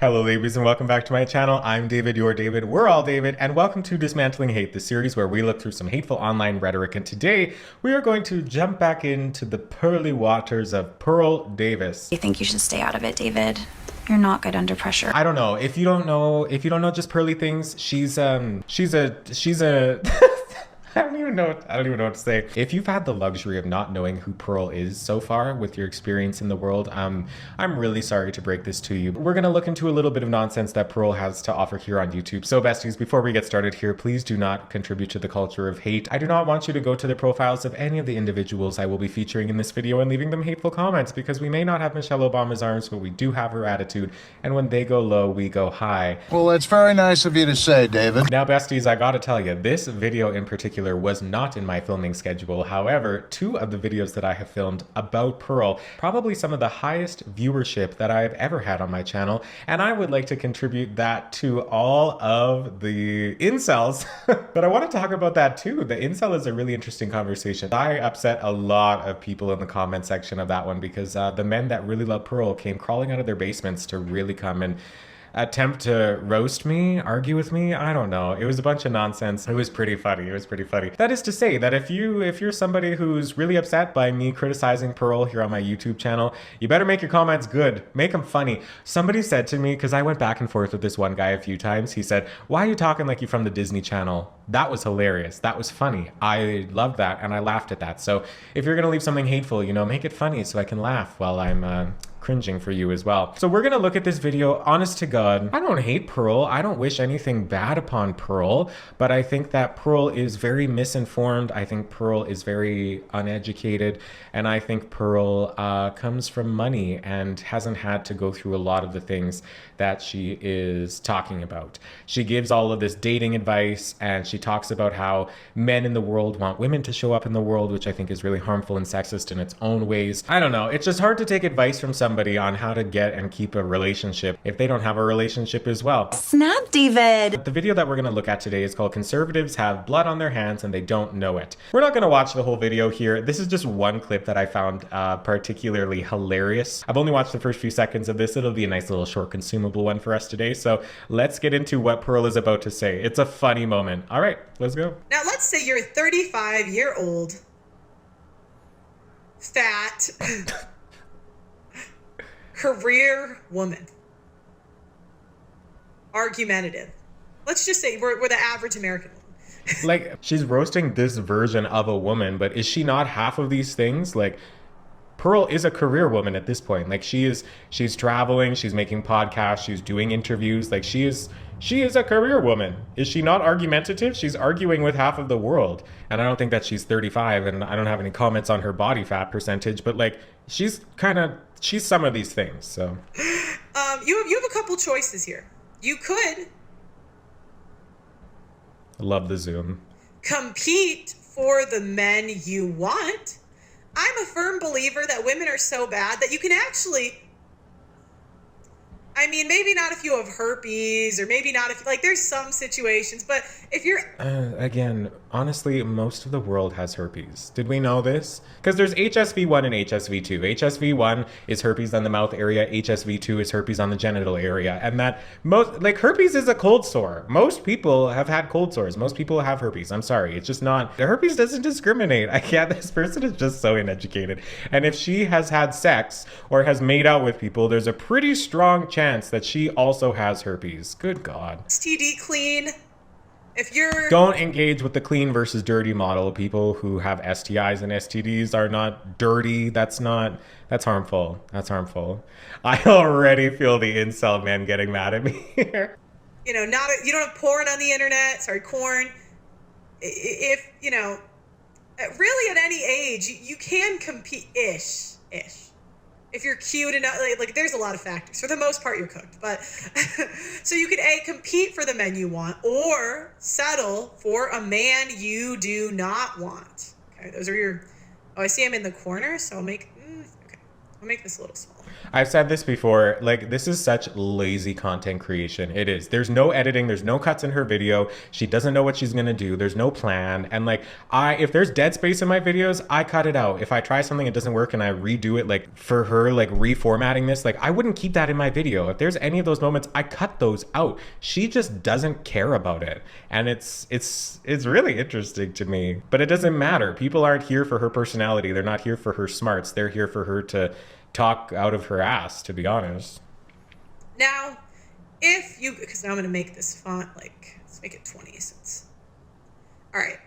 Hello ladies and welcome back to my channel. I'm David, you're David, we're all David, and welcome to Dismantling Hate, the series where we look through some hateful online rhetoric, and today we are going to jump back into the pearly waters of Pearl Davis. I think you should stay out of it, David. You're not good under pressure. I don't know. If you don't know just pearly things, she's a I don't even know what to say. If you've had the luxury of not knowing who Pearl is so far with your experience in the world, I'm really sorry to break this to you. We're gonna look into a little bit of nonsense that Pearl has to offer here on YouTube. So besties, before we get started here, please do not contribute to the culture of hate. I do not want you to go to the profiles of any of the individuals I will be featuring in this video and leaving them hateful comments, because we may not have Michelle Obama's arms, but we do have her attitude. And when they go low, we go high. Well, that's very nice of you to say, David. Now besties, I gotta tell you, this video in particular was not in my filming schedule. However, two of the videos that I have filmed about Pearl, probably some of the highest viewership that I've ever had on my channel, and I would like to contribute that to all of the incels. But I want to talk about that too. The incel is a really interesting conversation. I upset a lot of people in the comment section of that one because the men that really love Pearl came crawling out of their basements to really come and attempt to roast me, argue with me. I don't know. It was a bunch of nonsense. It was pretty funny. That is to say that if you're somebody who's really upset by me criticizing Pearl here on my YouTube channel, you better make your comments good. Make them funny. Somebody said to me, because I went back and forth with this one guy a few times, he said, "Why are you talking like you're from the Disney Channel?" That was hilarious. That was funny. I loved that and I laughed at that. So if you're gonna leave something hateful, make it funny so I can laugh while I'm cringing for you as well. So we're gonna look at this video. Honest to God, I don't hate Pearl. I don't wish anything bad upon Pearl, but I think that Pearl is very misinformed. I think Pearl is very uneducated, and I think Pearl comes from money and hasn't had to go through a lot of the things that she is talking about. She gives all of this dating advice, and she talks about how men in the world want women to show up in the world, which I think is really harmful and sexist in its own ways. I don't know. It's just hard to take advice from somebody on how to get and keep a relationship if they don't have a relationship as well. Snap, David. The video that we're going to look at today is called "Conservatives Have Blood on Their Hands and They Don't Know It." We're not going to watch the whole video here. This is just one clip that I found particularly hilarious. I've only watched the first few seconds of this. It'll be a nice little short consumable one for us today. So let's get into what Pearl is about to say. It's a funny moment. All right, let's go. Now let's say you're a 35-year-old fat career woman, argumentative. Let's just say we're the average American woman. Like, she's roasting this version of a woman, but is she not half of these things? Like, Pearl is a career woman at this point. Like, she's traveling, she's making podcasts, she's doing interviews. Like, she is a career woman. Is she not argumentative? She's arguing with half of the world. And I don't think that she's 35, and I don't have any comments on her body fat percentage, but like, she's some of these things. So you have a couple choices here. You could love the zoom. Compete for the men you want. I'm a firm believer that women are so bad that you can actually, I mean, maybe not if you have herpes, or maybe not if, like, there's some situations, but if you're... Again, honestly, most of the world has herpes. Did we know this? Because there's HSV1 and HSV2. HSV1 is herpes on the mouth area. HSV2 is herpes on the genital area. And that herpes is a cold sore. Most people have had cold sores. Most people have herpes. I'm sorry. It's just not, the herpes doesn't discriminate. This person is just so uneducated. And if she has had sex or has made out with people, there's a pretty strong chance that she also has herpes. Good God. STD clean. If you're... Don't engage with the clean versus dirty model. People who have STIs and STDs are not dirty. That's harmful. That's harmful. I already feel the incel men getting mad at me here. You don't have porn on the internet. Sorry, corn. If, really at any age, you can compete-ish. If you're cute enough, like there's a lot of factors. For the most part, you're cooked. But so you could compete for the men you want, or settle for a man you do not want. Okay, those are your. Oh, I see him in the corner, so I'll make this a little smaller. I've said this before, like, this is such lazy content creation. It is. There's no editing, there's no cuts in her video. She doesn't know what she's gonna do. There's no plan. And like, if there's dead space in my videos, I cut it out. If I try something, it doesn't work and I redo it, like for her, like reformatting this, like I wouldn't keep that in my video. If there's any of those moments, I cut those out. She just doesn't care about it. And it's really interesting to me, but it doesn't matter. People aren't here for her personality. They're not here for her smarts. They're here for her to talk out of her ass, to be honest. Now, if you, because now I'm going to make this font, like, let's make it 20 cents. All right.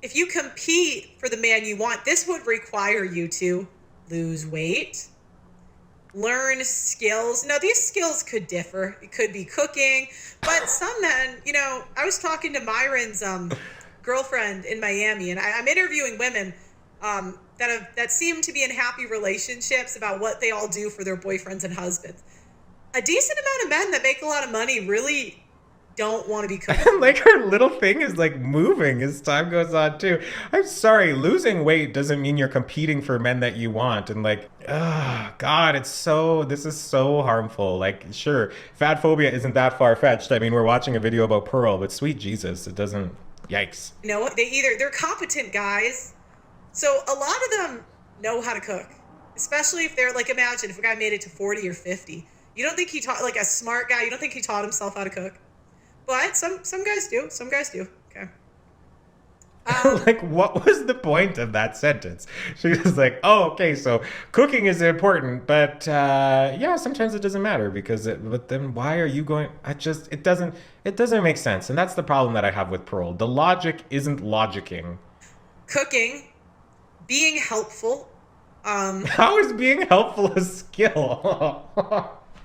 If you compete for the man you want, this would require you to lose weight, learn skills. Now, these skills could differ. It could be cooking, but some men, you know, I was talking to Myron's girlfriend in Miami, and I'm interviewing women that seem to be in happy relationships about what they all do for their boyfriends and husbands. A decent amount of men that make a lot of money really don't want to be cooking. Like, her little thing is like moving as time goes on too. I'm sorry, losing weight doesn't mean you're competing for men that you want. And like, God, this is so harmful. Like, sure, fat phobia isn't that far-fetched. I mean, we're watching a video about Pearl, but sweet Jesus, it doesn't, yikes. You know what? They're competent guys. So a lot of them know how to cook, especially if they're like, imagine if a guy made it to 40 or 50. You don't think he taught, like a smart guy, you don't think he taught himself how to cook? But some guys do. Some guys do. Okay. Like, what was the point of that sentence? She was like, oh, okay, so cooking is important, but yeah, sometimes it doesn't matter but then why are you going, it doesn't make sense. And that's the problem that I have with Pearl. The logic isn't logicking. Cooking, being helpful. How is being helpful a skill?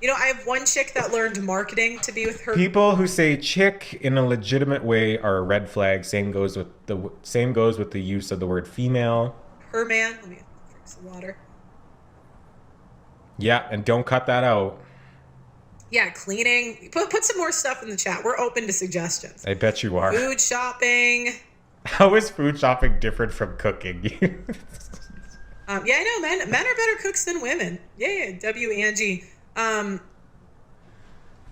You know, I have one chick that learned marketing to be with her. People who say chick in a legitimate way are a red flag. Same goes with the use of the word female. Her man. Let me drink some water. Yeah, and don't cut that out. Yeah, cleaning. Put some more stuff in the chat. We're open to suggestions. I bet you are. Food shopping. How is food shopping different from cooking? Yeah, I know, men are better cooks than women. Yeah, W Angie.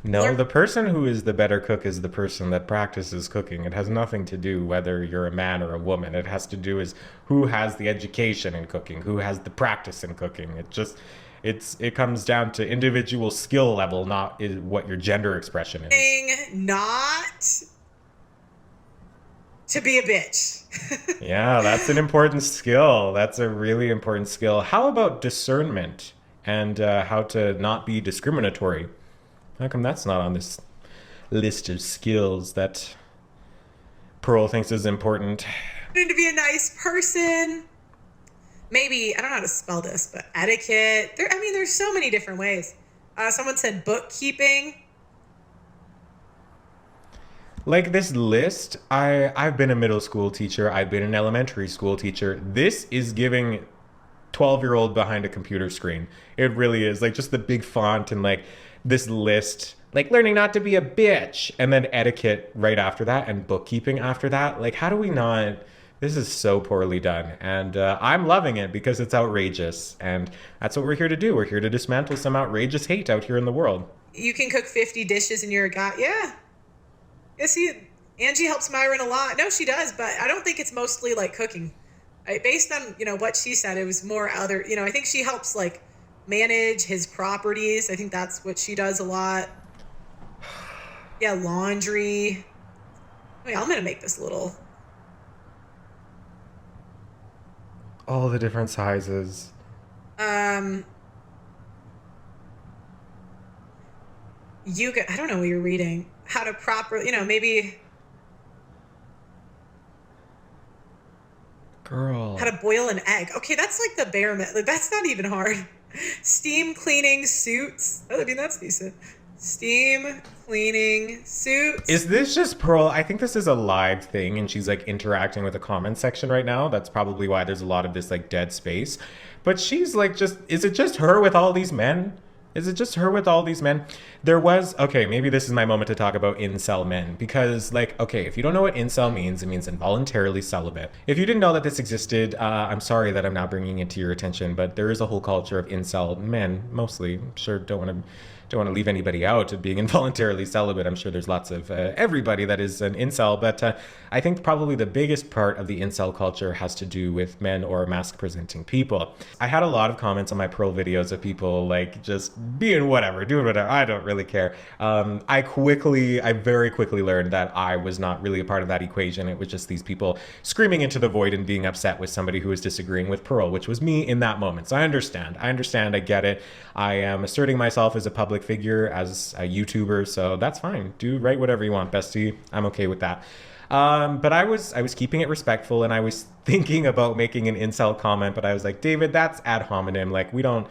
No, the person who is the better cook is the person that practices cooking. It has nothing to do whether you're a man or a woman. It has to do is who has the education in cooking, who has the practice in cooking. It comes down to individual skill level, not what your gender expression is. Not to be a bitch. Yeah, that's an important skill. That's a really important skill. How about discernment and how to not be discriminatory? How come that's not on this list of skills that Pearl thinks is important? To be a nice person. Maybe, I don't know how to spell this, but etiquette. There's so many different ways. Someone said bookkeeping. Like this list, I've been a middle school teacher. I've been an elementary school teacher. This is giving 12-year-old behind a computer screen. It really is. Like, just the big font and like this list, like learning not to be a bitch, and then etiquette right after that and bookkeeping after that. Like, how do we not? This is so poorly done, and I'm loving it because it's outrageous, and that's what we're here to do. We're here to dismantle some outrageous hate out here in the world. You can cook 50 dishes and you're a guy. Yeah. See, Angie helps Myron a lot. No, she does, but I don't think it's mostly like cooking. Based on, what she said, it was more other, I think she helps like manage his properties. I think that's what she does a lot. Yeah, laundry. Wait, I'm going to make this little. All the different sizes. I don't know what you're reading. How to properly, maybe. Girl. How to boil an egg. Okay, that's like the bare minimum. That's not even hard. Steam cleaning suits. Oh, that's decent. Steam cleaning suits. Is this just Pearl? I think this is a live thing and she's like interacting with the comment section right now. That's probably why there's a lot of this like dead space. But she's like is it just her with all these men? Is it just her with all these men? There was, okay, maybe this is my moment to talk about incel men. Because, like, okay, if you don't know what incel means, it means involuntarily celibate. If you didn't know that this existed, I'm sorry that I'm now bringing it to your attention, but there is a whole culture of incel men, mostly. I'm sure don't want to leave anybody out of being involuntarily celibate. I'm sure there's lots of everybody that is an incel, but I think probably the biggest part of the incel culture has to do with men or mask presenting people. I had a lot of comments on my Pearl videos of people like just being whatever, doing whatever. I don't really care. I very quickly learned that I was not really a part of that equation. It was just these people screaming into the void and being upset with somebody who was disagreeing with Pearl, which was me in that moment. So I understand. I get it. I am asserting myself as a public figure, as a YouTuber, so that's fine. Write whatever you want, bestie. I'm okay with that. But I was keeping it respectful, and I was thinking about making an incel comment, but I was like, David, that's ad hominem. Like, we don't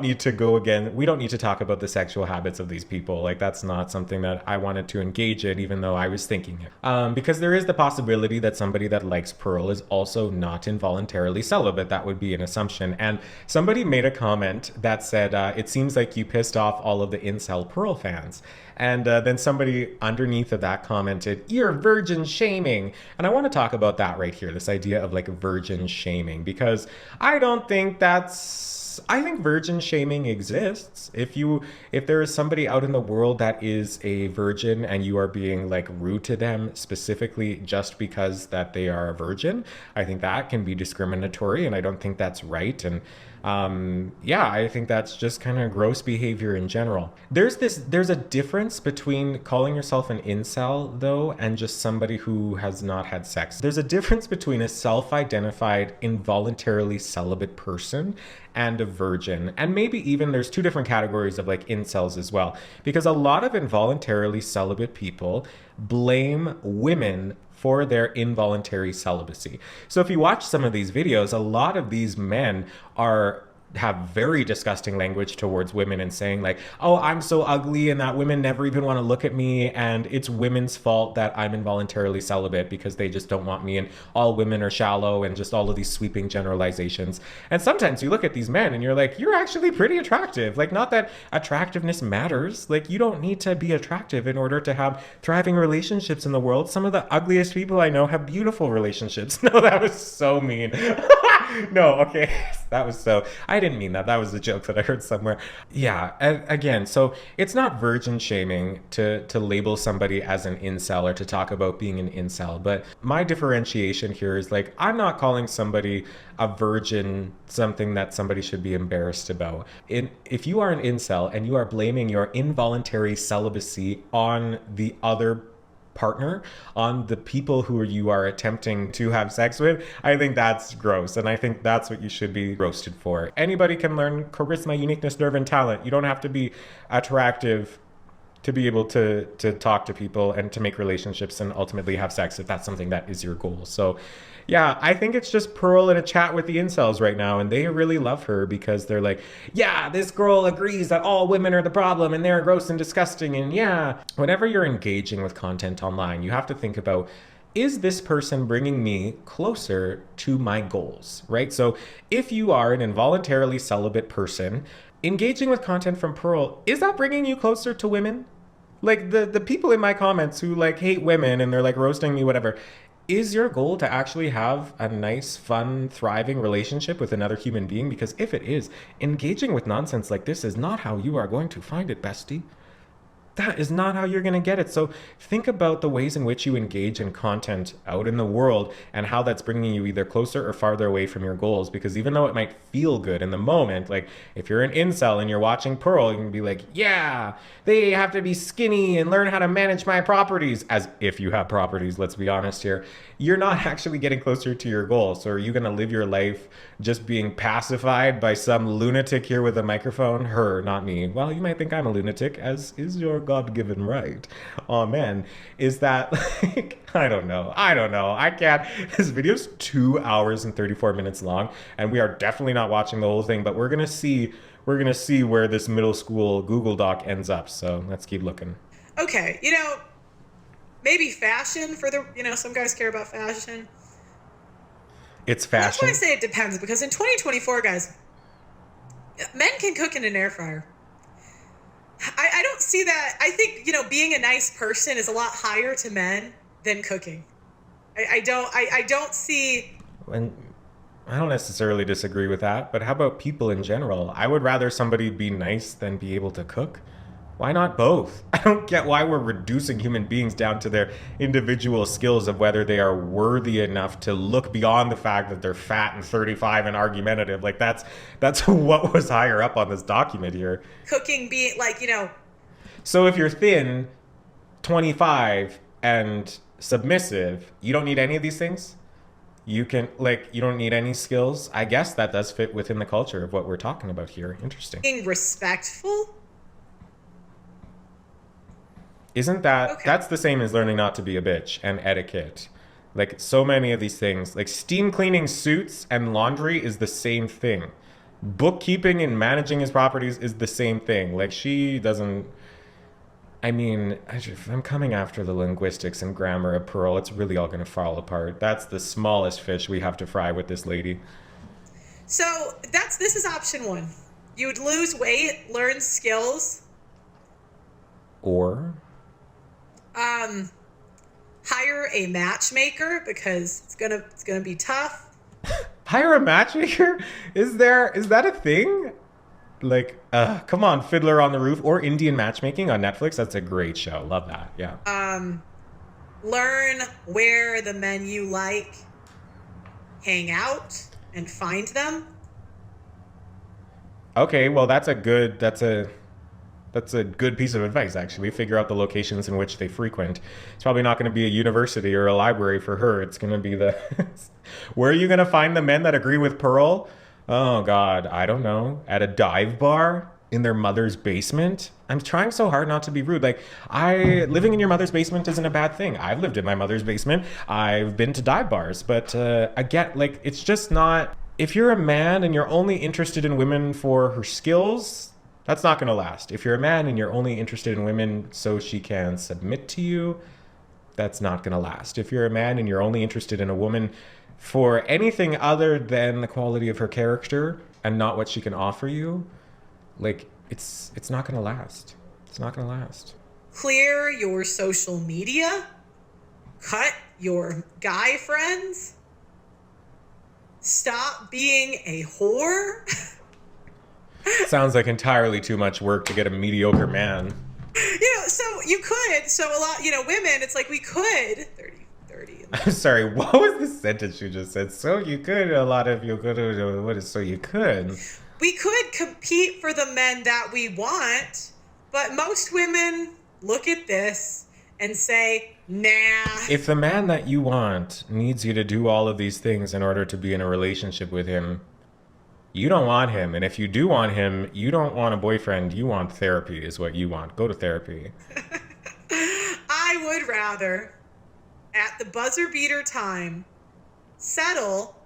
need to go again. We don't need to talk about the sexual habits of these people. Like, that's not something that I wanted to engage in, even though I was thinking it. Because there is the possibility that somebody that likes Pearl is also not involuntarily celibate. That would be an assumption. And somebody made a comment that said, it seems like you pissed off all of the incel Pearl fans. And then somebody underneath of that commented, you're virgin shaming. And I want to talk about that right here, this idea of like virgin shaming, because I think virgin shaming exists. If there is somebody out in the world that is a virgin and you are being like rude to them specifically just because that they are a virgin, I think that can be discriminatory, and I don't think that's right. And I think that's just kind of gross behavior in general. There's a difference between calling yourself an incel though and just somebody who has not had sex. There's a difference between a self-identified involuntarily celibate person and a virgin. And maybe even there's two different categories of like incels as well, because a lot of involuntarily celibate people blame women for their involuntary celibacy. So if you watch some of these videos, a lot of these men have very disgusting language towards women and saying like, oh, I'm so ugly and that women never even want to look at me, and it's women's fault that I'm involuntarily celibate because they just don't want me, and all women are shallow, and just all of these sweeping generalizations. And sometimes you look at these men and you're like, you're actually pretty attractive. Like, not that attractiveness matters. Like, you don't need to be attractive in order to have thriving relationships in the world. Some of the ugliest people I know have beautiful relationships. No, that was so mean. No, okay. That was so, I didn't mean that. That was a joke that I heard somewhere. Yeah, again, so it's not virgin shaming to label somebody as an incel or to talk about being an incel, but my differentiation here is like, I'm not calling somebody a virgin something that somebody should be embarrassed about. If you are an incel and you are blaming your involuntary celibacy on the other partner, on the people who you are attempting to have sex with, I think that's gross, and I think that's what you should be roasted for. Anybody can learn charisma, uniqueness, nerve, and talent. You don't have to be attractive to be able to talk to people and to make relationships and ultimately have sex if that's something that is your goal. So yeah, I think it's just Pearl in a chat with the incels right now, and they really love her because they're like, yeah, this girl agrees that all women are the problem and they're gross and disgusting. And yeah, whenever you're engaging with content online, you have to think about, is this person bringing me closer to my goals, right? So if you are an involuntarily celibate person, engaging with content from Pearl, is that bringing you closer to women? Like the people in my comments who like hate women and they're like roasting me, whatever. Is your goal to actually have a nice, fun, thriving relationship with another human being? Because if it is, engaging with nonsense like this is not how you are going to find it, bestie. That is not how you're going to get it. So think about the ways in which you engage in content out in the world and how that's bringing you either closer or farther away from your goals. Because even though it might feel good in the moment, like if you're an incel and you're watching Pearl, you can be like, yeah, they have to be skinny and learn how to manage my properties. As if you have properties, let's be honest here. You're not actually getting closer to your goal. So are you going to live your life just being pacified by some lunatic here with a microphone? Her, not me. Well, you might think I'm a lunatic, as is your God-given right. Oh man, is that like, I don't know. I can't. This video's 2 hours and 34 minutes long, and we are definitely not watching the whole thing, but we're gonna see where this middle school Google Doc ends up. So let's keep looking. Okay, maybe fashion for the, some guys care about fashion. It's fashion. That's why I say it depends, because in 2024, guys, men can cook in an air fryer. I don't see that. I think, you know, being a nice person is a lot higher to men than cooking. I don't see. And I don't necessarily disagree with that, but how about people in general? I would rather somebody be nice than be able to cook. Why not both? I don't get why we're reducing human beings down to their individual skills of whether they are worthy enough to look beyond the fact that they're fat and 35 and argumentative. Like that's what was higher up on this document here. Cooking being like, you know. So if you're thin, 25, and submissive, you don't need any of these things? You can, like, you don't need any skills? I guess that does fit within the culture of what we're talking about here. Interesting. Being respectful? Isn't that, Okay. that's the same as learning not to be a bitch and etiquette. Like, so many of these things, like steam cleaning suits and laundry is the same thing. Bookkeeping and managing his properties is the same thing. Like, she doesn't, I mean, if I'm coming after the linguistics and grammar of Pearl, it's really all going to fall apart. That's the smallest fish we have to fry with this lady. So this is option one. You would lose weight, learn skills, Or hire a matchmaker because it's gonna be tough. hire a matchmaker? Is that a thing? Like, come on, Fiddler on the Roof or Indian Matchmaking on Netflix. That's a great show. Love that. Yeah. Learn where the men you like hang out and find them. Okay, well, that's a good piece of advice, actually. Figure out the locations in which they frequent. It's probably not going to be a university or a library for her. It's going to be the... Where are you going to find the men that agree with Pearl? Oh, God, I don't know. At a dive bar? In their mother's basement? I'm trying so hard not to be rude. Like, living in your mother's basement isn't a bad thing. I've lived in my mother's basement. I've been to dive bars. But again, like, it's just not... If you're a man and you're only interested in women for her skills... That's not going to last. If you're a man and you're only interested in women so she can submit to you, that's not going to last. If you're a man and you're only interested in a woman for anything other than the quality of her character and not what she can offer you, like, it's not going to last. It's not going to last. Clear your social media. Cut your guy friends. Stop being a whore. Sounds like entirely too much work to get a mediocre man. You know, so you could. So a lot, you know, women, it's like we could. 30. I'm sorry, what was the sentence you just said? So you could, a lot of you could, what is so you could? We could compete for the men that we want, but most women look at this and say, nah. If the man that you want needs you to do all of these things in order to be in a relationship with him, you don't want him. And if you do want him, you don't want a boyfriend. You want therapy is what you want. Go to therapy. I would rather, at the buzzer beater time, settle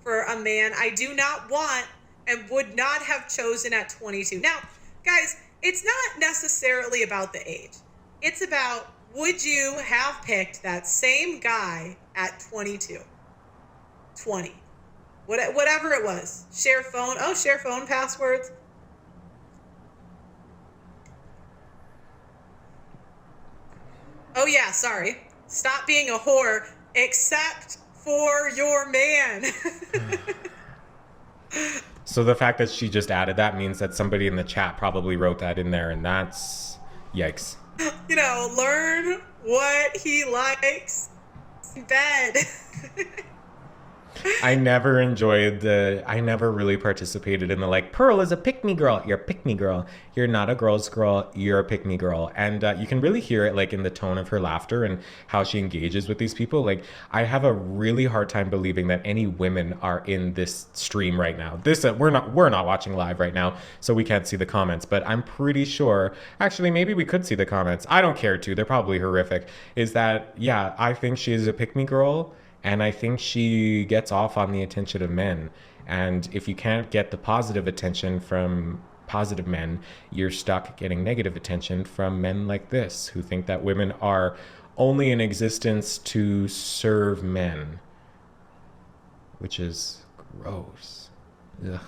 for a man I do not want and would not have chosen at 22. Now, guys, it's not necessarily about the age. It's about, would you have picked that same guy at 22? 20. Whatever it was. Share phone. Oh, share phone passwords. Oh, yeah, sorry. Stop being a whore, except for your man. So the fact that she just added that means that somebody in the chat probably wrote that in there, and that's... Yikes. You know, learn what he likes in bed. I never really participated in the, like, Pearl is a pick-me girl. You're a pick-me girl. You're not a girl's girl. You're a pick-me girl. And you can really hear it, like, in the tone of her laughter and how she engages with these people. Like, I have a really hard time believing that any women are in this stream right now. We're not watching live right now, so we can't see the comments. But I'm pretty sure, actually, maybe we could see the comments. I don't care to. They're probably horrific. Is that, yeah, I think she is a pick-me girl. And I think she gets off on the attention of men. And if you can't get the positive attention from positive men, you're stuck getting negative attention from men like this, who think that women are only in existence to serve men. Which is gross. Ugh.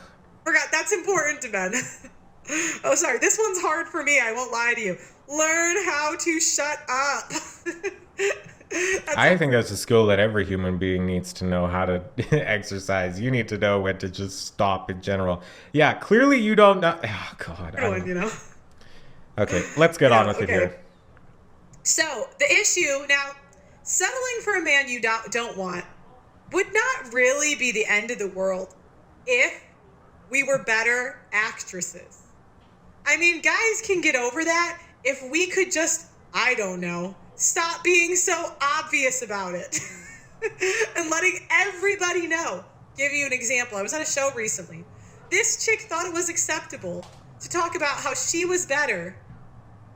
Forgot, that's important to men. Oh, sorry. This one's hard for me. I won't lie to you. Learn how to shut up. I think that's a skill that every human being needs to know how to exercise. You need to know when to just stop in general. Yeah, clearly you don't know. Oh, God. You know. Okay, let's get on with it here. So, the issue now, settling for a man you don't want would not really be the end of the world if we were better actresses. I mean, guys can get over that if we could just, I don't know, stop being so obvious about it and letting everybody know. Give you an example. I was on a show recently. This chick thought it was acceptable to talk about how she was better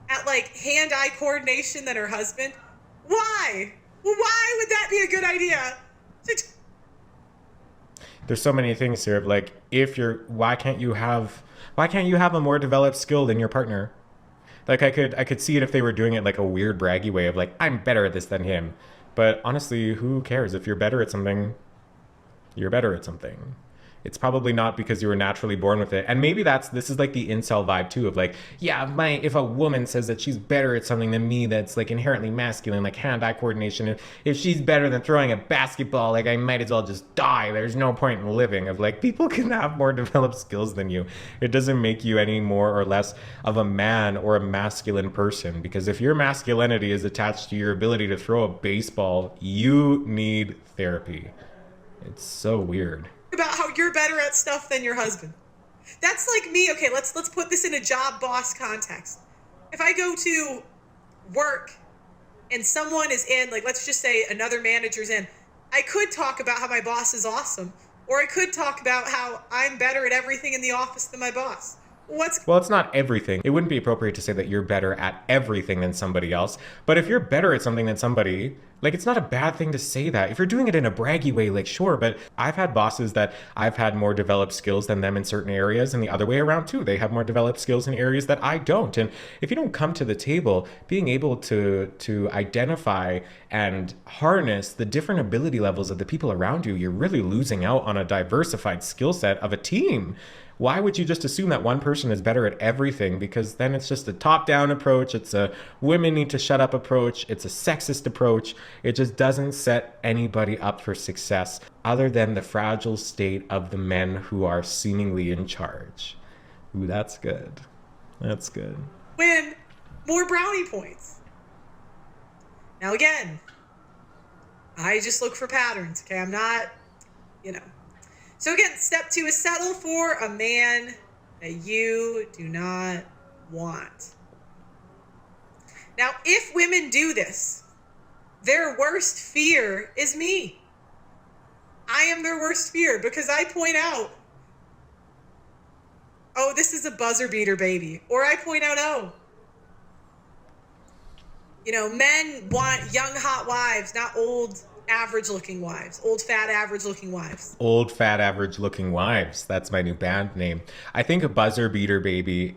at like hand-eye coordination than her husband. Why? Why would that be a good idea? There's so many things here of like, why can't you have a more developed skill than your partner? Like I could see it if they were doing it like a weird braggy way of like, I'm better at this than him. But honestly, who cares? If you're better at something, you're better at something. It's probably not because you were naturally born with it. And maybe this is like the incel vibe too of like, yeah, if a woman says that she's better at something than me that's like inherently masculine, like hand-eye coordination, if she's better than throwing a basketball, like I might as well just die. There's no point in living. Of like, people can have more developed skills than you. It doesn't make you any more or less of a man or a masculine person, because if your masculinity is attached to your ability to throw a baseball, you need therapy. It's so weird. About how you're better at stuff than your husband. That's like me. Okay, let's put this in a job boss context. If I go to work and someone is in, like, let's just say another manager's in, I could talk about how my boss is awesome, or I could talk about how I'm better at everything in the office than my boss. Well, it's not everything. It wouldn't be appropriate to say that you're better at everything than somebody else. But if you're better at something than somebody, like, it's not a bad thing to say that. If you're doing it in a braggy way, like, sure. But I've had bosses that I've had more developed skills than them in certain areas, and the other way around too. They have more developed skills in areas that I don't. And if you don't come to the table being able to identify and harness the different ability levels of the people around you, you're really losing out on a diversified skill set of a team. Why would you just assume that one person is better at everything? Because then it's just a top-down approach. It's a women need to shut up approach. It's a sexist approach. It just doesn't set anybody up for success other than the fragile state of the men who are seemingly in charge. Ooh, that's good. That's good. Win more brownie points. Now again, I just look for patterns, okay? I'm not, So again, step 2 is settle for a man that you do not want. Now, if women do this, their worst fear is me. I am their worst fear because I point out, oh, this is a buzzer beater baby. Or I point out, men want young, hot wives, not old, average-looking wives. Old, fat, average-looking wives. Old, fat, average-looking wives. That's my new band name. I think a buzzer beater baby,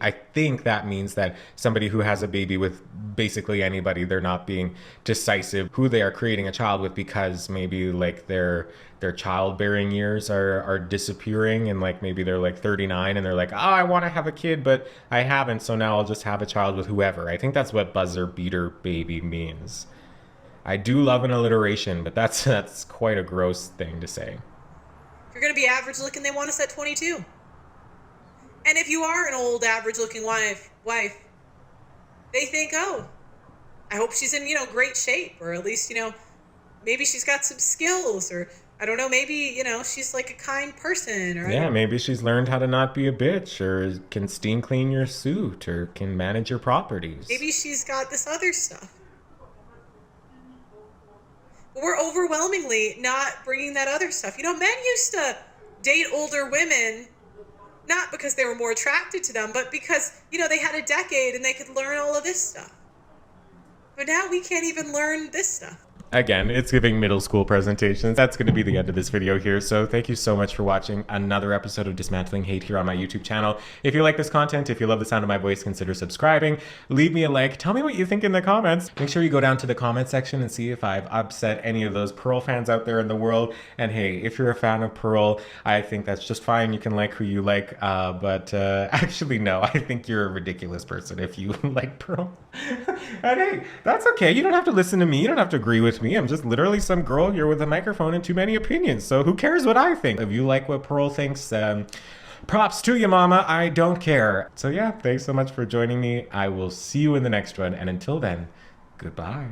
I think that means that somebody who has a baby with basically anybody, they're not being decisive who they are creating a child with because maybe like their childbearing years are disappearing and like maybe they're like 39 and they're like, oh, I want to have a kid, but I haven't, so now I'll just have a child with whoever. I think that's what buzzer beater baby means. I do love an alliteration, but that's quite a gross thing to say. If you're going to be average looking, they want us at 22. And if you are an old average looking wife, they think, oh, I hope she's in, great shape, or at least, maybe she's got some skills, or I don't know, maybe, she's like a kind person, or yeah, maybe she's learned how to not be a bitch, or can steam clean your suit, or can manage your properties. Maybe she's got this other stuff. But we're overwhelmingly not bringing that other stuff. Men used to date older women, not because they were more attracted to them, but because, they had a decade and they could learn all of this stuff. But now we can't even learn this stuff. Again, it's giving middle school presentations. That's going to be the end of this video here. So thank you so much for watching another episode of Dismantling Hate here on my YouTube channel. If you like this content, if you love the sound of my voice, consider subscribing. Leave me a like. Tell me what you think in the comments. Make sure you go down to the comment section and see if I've upset any of those Pearl fans out there in the world. And hey, if you're a fan of Pearl, I think that's just fine. You can like who you like. But actually, no, I think you're a ridiculous person if you like Pearl. And hey, that's okay. You don't have to listen to me. You don't have to agree with me. I'm just literally some girl here with a microphone and too many opinions. So who cares what I think? If you like what Pearl thinks, props to you, mama. I don't care. So yeah, thanks so much for joining me. I will see you in the next one. And until then, goodbye.